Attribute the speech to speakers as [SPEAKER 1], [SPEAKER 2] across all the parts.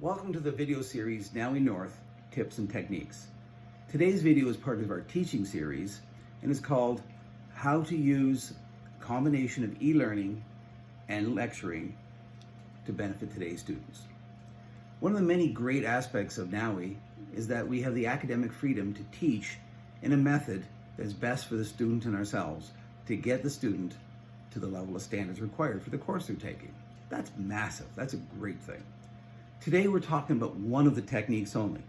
[SPEAKER 1] Welcome to the video series Nowy North Tips and Techniques. Today's video is part of our teaching series and is called How to Use a Combination of e-learning and lecturing to Benefit Today's Students. One of the many great aspects of Nowy is that we have the academic freedom to teach in a method that is best for the student and ourselves to get the student to the level of standards required for the course they're taking. That's massive. That's a great thing. Today we're talking about one of the techniques only,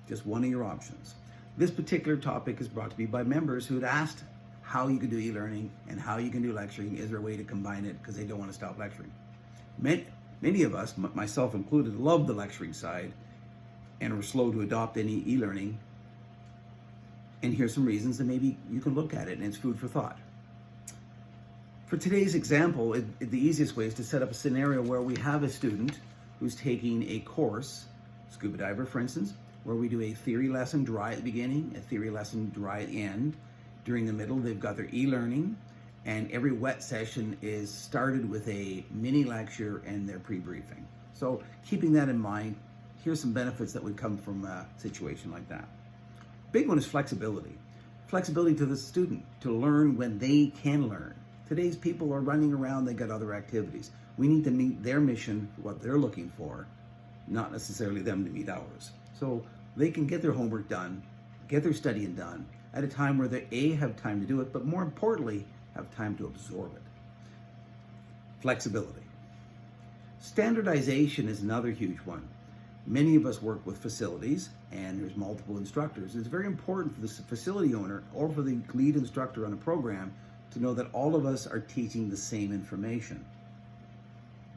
[SPEAKER 1] just one of your options. This particular topic is brought to me by members who had asked how you can do e-learning and how you can do lecturing. Is there a way to combine it because they don't want to stop lecturing? Many of us, myself included, love the lecturing side and are slow to adopt any e-learning. And here's some reasons that maybe you can look at it and it's food for thought. For today's example, the easiest way is to set up a scenario where we have a student who's taking a course, scuba diver for instance, where we do a theory lesson dry at the beginning, a theory lesson dry at the end. During the middle, they've got their e-learning, and every wet session is started with a mini lecture and their pre-briefing. So keeping that in mind, here's some benefits that would come from a situation like that. Big one is flexibility. Flexibility to the student to learn when they can learn. Today's people are running around, they got other activities. We need to meet their mission, what they're looking for, not necessarily them to meet ours. So they can get their homework done, get their studying done at a time where they have time to do it, but more importantly, have time to absorb it. Flexibility. Standardization is another huge one. Many of us work with facilities and there's multiple instructors. It's very important for the facility owner or for the lead instructor on a program to know that all of us are teaching the same information.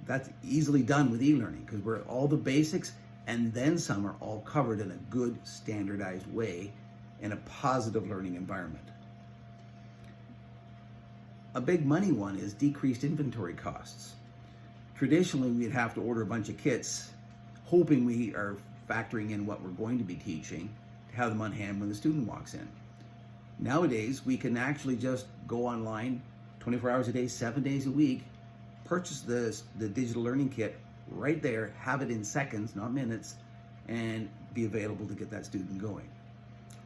[SPEAKER 1] That's easily done with e-learning because we're all the basics and then some are all covered in a good standardized way in a positive learning environment. A big money one is decreased inventory costs. Traditionally, we'd have to order a bunch of kits hoping we are factoring in what we're going to be teaching to have them on hand when the student walks in. Nowadays, we can actually just go online 24 hours a day, 7 days a week, purchase the digital learning kit right there, have it in seconds, not minutes, and be available to get that student going.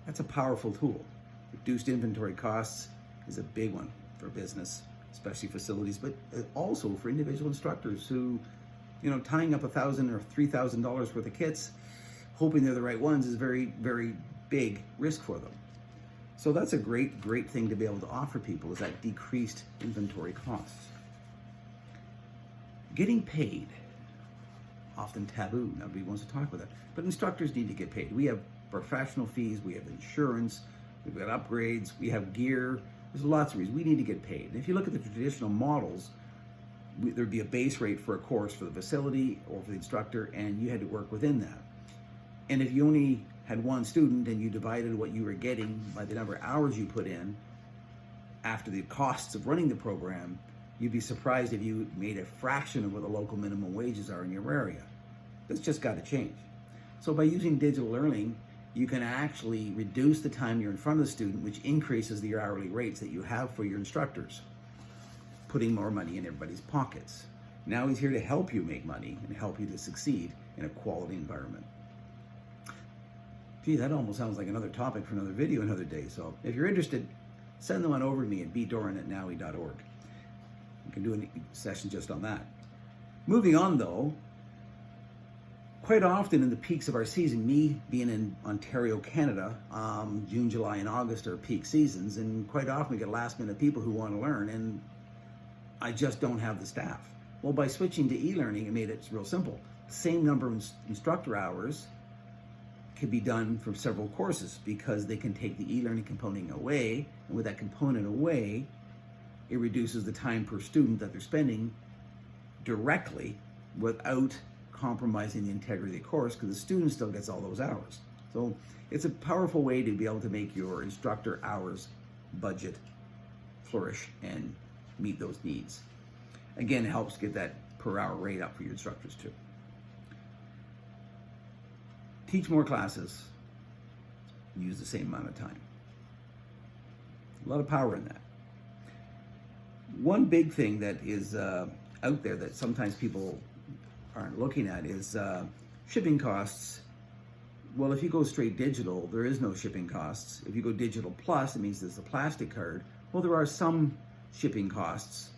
[SPEAKER 1] That's a powerful tool. Reduced inventory costs is a big one for business, especially facilities, but also for individual instructors who, tying up $1,000 or $3,000 worth of kits, hoping they're the right ones is very, very big risk for them. So that's a great thing to be able to offer people is that decreased inventory costs. Getting paid, often taboo, nobody wants to talk about that, but instructors need to get paid. We have professional fees, we have insurance, we've got upgrades, we have gear, there's lots of reasons. We need to get paid. And if you look at the traditional models, there'd be a base rate for a course for the facility or for the instructor, and you had to work within that. And if you only had one student and you divided what you were getting by the number of hours you put in after the costs of running the program, you'd be surprised if you made a fraction of what the local minimum wages are in your area. That's just got to change. So by using digital learning, you can actually reduce the time you're in front of the student, which increases the hourly rates that you have for your instructors, putting more money in everybody's pockets. Now he's here to help you make money and help you to succeed in a quality environment. Gee, that almost sounds like another topic for another video another day. So if you're interested, send them on over to me at bdoran@nowy.org. We can do a session just on that. Moving on though, quite often in the peaks of our season, me being in Ontario, Canada, June, July, and August are peak seasons, and quite often we get last minute people who want to learn, and I just don't have the staff. Well, by switching to e-learning, it made it real simple. The same number of instructor hours can be done for several courses because they can take the e-learning component away, and with that component away, it reduces the time per student that they're spending directly without compromising the integrity of the course because the student still gets all those hours. So it's a powerful way to be able to make your instructor hours budget flourish and meet those needs. Again, it helps get that per hour rate up for your instructors too. Teach more classes, use the same amount of time. A lot of power in that. One big thing that is out there that sometimes people aren't looking at is Shipping costs. Well, if you go straight digital, there is no shipping costs. If you go digital plus, it means there's a plastic card. Well, there are some shipping costs,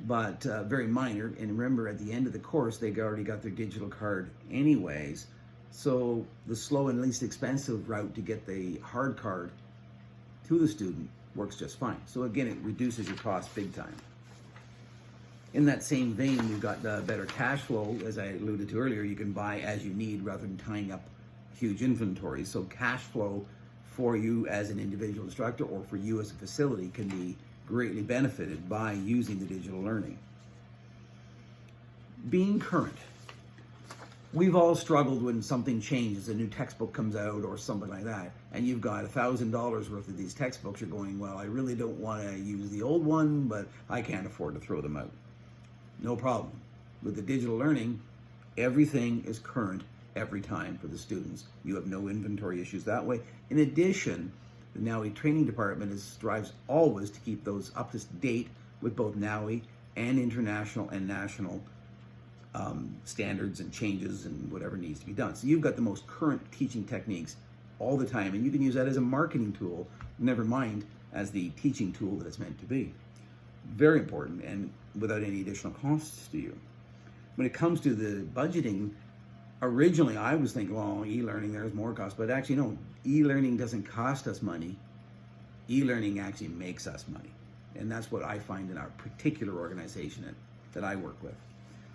[SPEAKER 1] but very minor. And remember, at the end of the course, they already got their digital card anyways. So the slow and least expensive route to get the hard card to the student works just fine. So again, it reduces your cost big time. In that same vein, you've got the better cash flow. As I alluded to earlier, you can buy as you need rather than tying up huge inventory. So cash flow for you as an individual instructor or for you as a facility can be greatly benefited by using the digital learning. Being current. We've all struggled when something changes, a new textbook comes out or something like that, and you've got $1,000 worth of these textbooks. You're going, well, I really don't want to use the old one, but I can't afford to throw them out. No problem. With the digital learning, everything is current every time for the students. You have no inventory issues that way. In addition, the NAUI training department strives always to keep those up to date with both NAUI and international and national standards and changes and whatever needs to be done. So you've got the most current teaching techniques all the time, and you can use that as a marketing tool, never mind as the teaching tool that it's meant to be. Very important, and without any additional costs to you. When it comes to the budgeting, originally I was thinking, well, e-learning, there's more cost, but actually no, e-learning doesn't cost us money. E-learning actually makes us money. And that's what I find in our particular organization that I work with.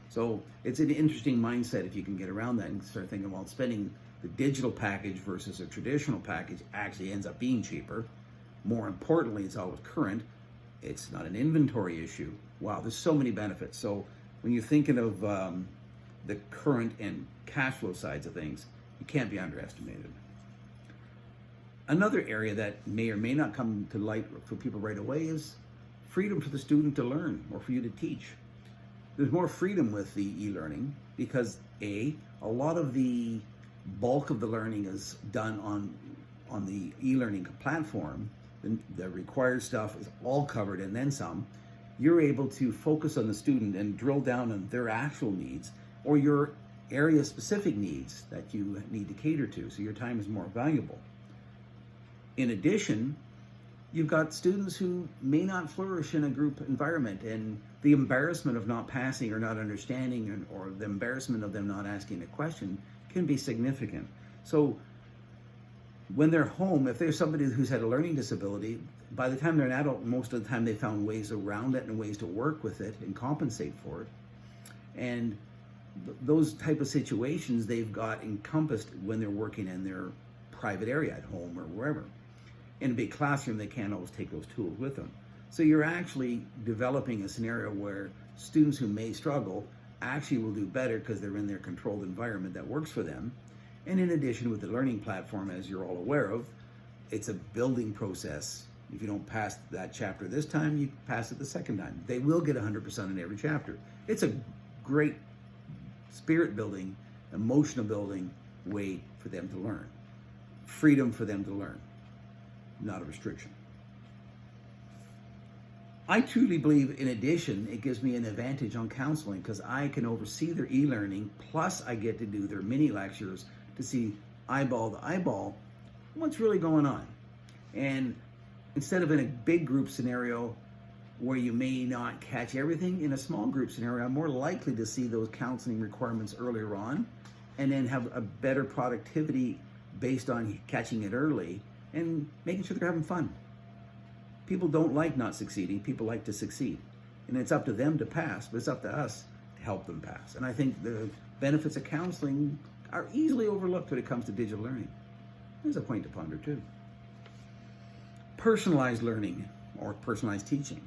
[SPEAKER 1] So it's an interesting mindset if you can get around that and start thinking, well, spending the digital package versus a traditional package actually ends up being cheaper. More importantly, it's always current. It's not an inventory issue. Wow, there's so many benefits. So when you're thinking of the current and cash flow sides of things, you can't be underestimated. Another area that may or may not come to light for people right away is freedom for the student to learn or for you to teach. There's more freedom with the e-learning because a lot of the bulk of the learning is done on the e-learning platform. The required stuff is all covered and then some. You're able to focus on the student and drill down on their actual needs or your area specific needs that you need to cater to, so your time is more valuable. In addition, you've got students who may not flourish in a group environment, and the embarrassment of not passing or not understanding or the embarrassment of them not asking a question can be significant. So when they're home, if there's somebody who's had a learning disability, by the time they're an adult, most of the time they found ways around it and ways to work with it and compensate for it. And those type of situations they've got encompassed when they're working in their private area at home or wherever. In a big classroom, they can't always take those tools with them. So you're actually developing a scenario where students who may struggle actually will do better because they're in their controlled environment that works for them. And in addition, with the learning platform, as you're all aware of, it's a building process. If you don't pass that chapter this time, you pass it the second time. They will get 100% in every chapter. It's a great spirit building, emotional building way for them to learn. Freedom for them to learn, not a restriction. I truly believe, in addition, it gives me an advantage on counseling because I can oversee their e-learning, plus I get to do their mini lectures to see eyeball to eyeball what's really going on. And instead of in a big group scenario where you may not catch everything, in a small group scenario, I'm more likely to see those counseling requirements earlier on and then have a better productivity based on catching it early and making sure they're having fun. People don't like not succeeding, people like to succeed. And it's up to them to pass, but it's up to us to help them pass. And I think the benefits of counseling are easily overlooked when it comes to digital learning. There's a point to ponder too. Personalized learning or personalized teaching.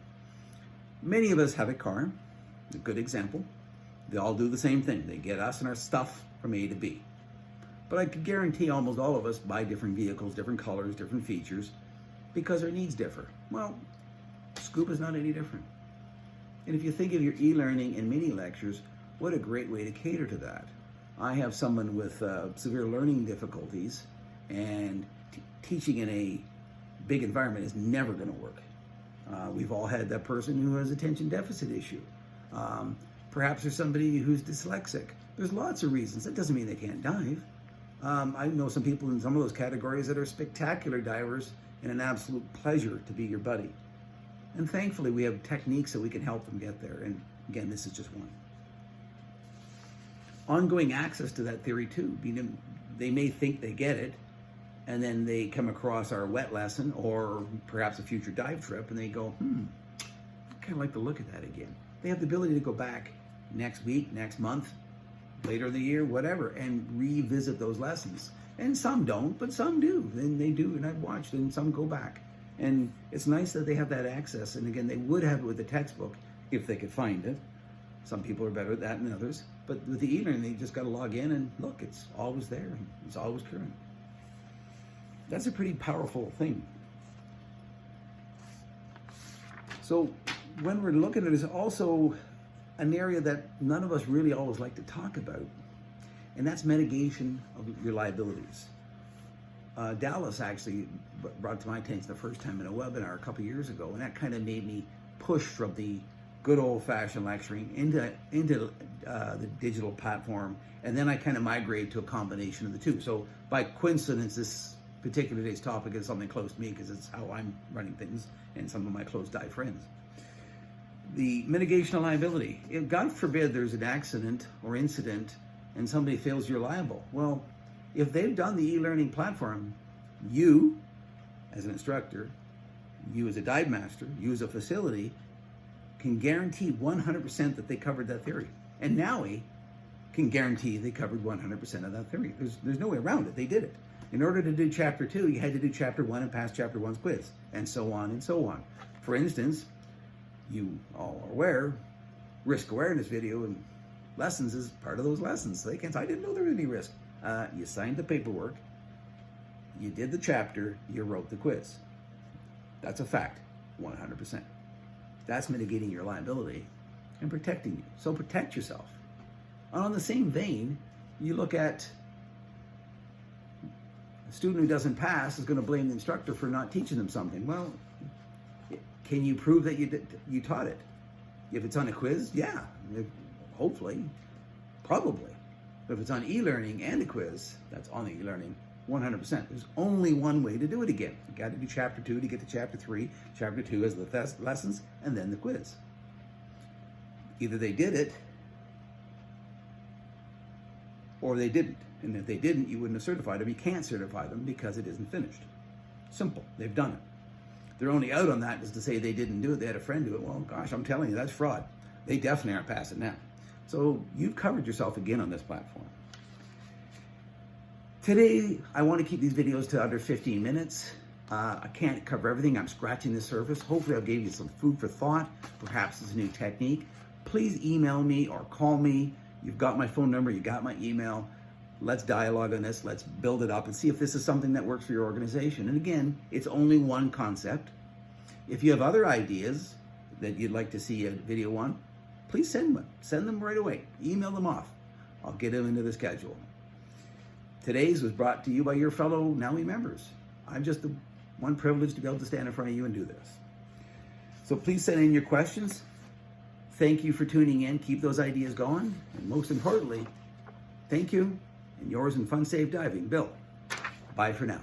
[SPEAKER 1] Many of us have a car, a good example. They all do the same thing. They get us and our stuff from A to B. But I could guarantee almost all of us buy different vehicles, different colors, different features, because our needs differ. Well, Scoop is not any different. And if you think of your e-learning and mini lectures, what a great way to cater to that. I have someone with severe learning difficulties, and teaching in a big environment is never going to work. We've all had that person who has attention deficit issue. Perhaps there's somebody who's dyslexic. There's lots of reasons. That doesn't mean they can't dive. I know some people in some of those categories that are spectacular divers and an absolute pleasure to be your buddy. And thankfully, we have techniques that we can help them get there. And again, this is just one. Ongoing access to that theory too. They may think they get it, and then they come across our wet lesson or perhaps a future dive trip, and they go, I'd kind of like to look at that again. They have the ability to go back next week, next month, later in the year, whatever, and revisit those lessons. And some don't, but some do. And they do, and I've watched, and some go back. And it's nice that they have that access. And again, they would have it with the textbook if they could find it. Some people are better at that than others. But with the eLearning, they just got to log in and look, it's always there, and it's always current. That's a pretty powerful thing. So when we're looking at it, there's also an area that none of us really always like to talk about, and that's mitigation of your liabilities. Dallas actually brought to my attention the first time in a webinar a couple years ago, and that kind of made me push from the good old-fashioned lecturing into the digital platform, and then I kind of migrated to a combination of the two. So by coincidence, this particular day's topic is something close to me because it's how I'm running things and some of my close dive friends. The mitigation of liability. If God forbid there's an accident or incident and somebody feels you're liable. Well, if they've done the eLearning platform, you as an instructor, you as a dive master, you as a facility, can guarantee 100% that they covered that theory. And NAUI can guarantee they covered 100% of that theory. There's no way around it. They did it. In order to do Chapter 2, you had to do Chapter 1 and pass Chapter 1's quiz, and so on and so on. For instance, you all are aware, risk awareness video and lessons is part of those lessons. So they can't say, I didn't know there was any risk. You signed the paperwork, you did the chapter, you wrote the quiz. That's a fact, 100%. That's mitigating your liability and protecting you. So protect yourself. And on the same vein, you look at a student who doesn't pass is going to blame the instructor for not teaching them something. Well, can you prove that you taught it? If it's on a quiz, yeah, hopefully, probably. But if it's on eLearning and a quiz, that's on the eLearning, 100%. There's only one way to do it again. You got to do Chapter 2 to get to Chapter 3. Chapter 2 has the lessons, and then the quiz. Either they did it, or they didn't. And if they didn't, you wouldn't have certified them. You can't certify them because it isn't finished. Simple. They've done it. They're only out on that is to say they didn't do it. They had a friend do it. Well, gosh, I'm telling you, that's fraud. They definitely aren't passing now. So you've covered yourself again on this platform. Today, I want to keep these videos to under 15 minutes. I can't cover everything. I'm scratching the surface. Hopefully, I've gave you some food for thought. Perhaps it's a new technique. Please email me or call me. You've got my phone number. You got my email. Let's dialogue on this. Let's build it up and see if this is something that works for your organization. And again, it's only one concept. If you have other ideas that you'd like to see a video on, please send them. Send them right away. Email them off. I'll get them into the schedule. Today's was brought to you by your fellow NAUI members. I'm just the one privileged to be able to stand in front of you and do this. So please send in your questions. Thank you for tuning in. Keep those ideas going. And most importantly, thank you. And yours in fun, safe diving, Bill. Bye for now.